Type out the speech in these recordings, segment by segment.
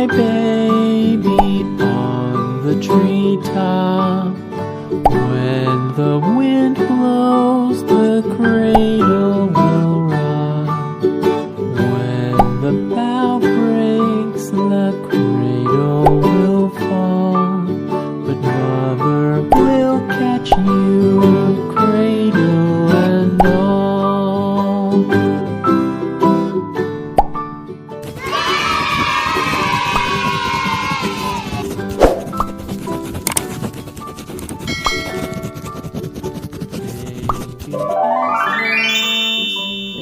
my baby on the treetop. When the wind blows, the cradle will rock. When the bough breaks, the cradle will fall. But mother will catch you, cradle and all.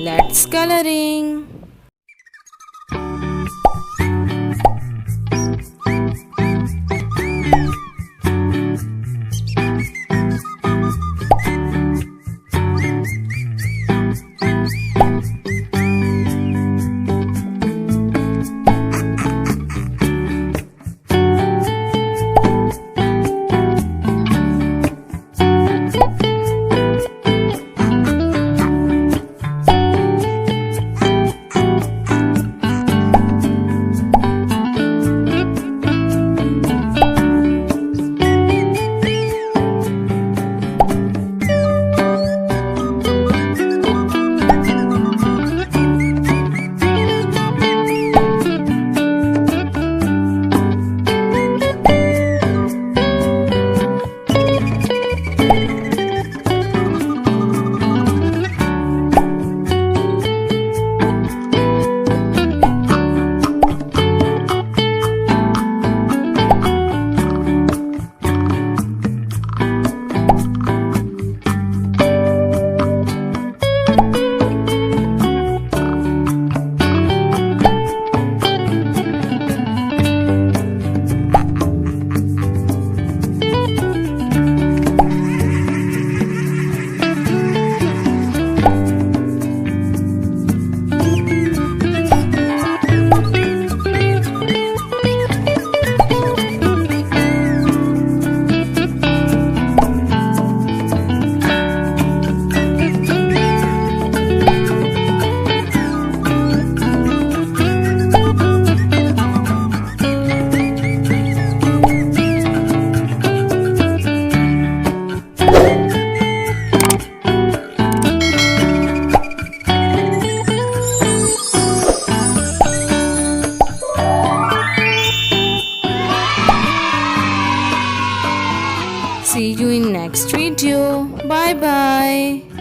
Let's coloring. See you in next video. Bye bye.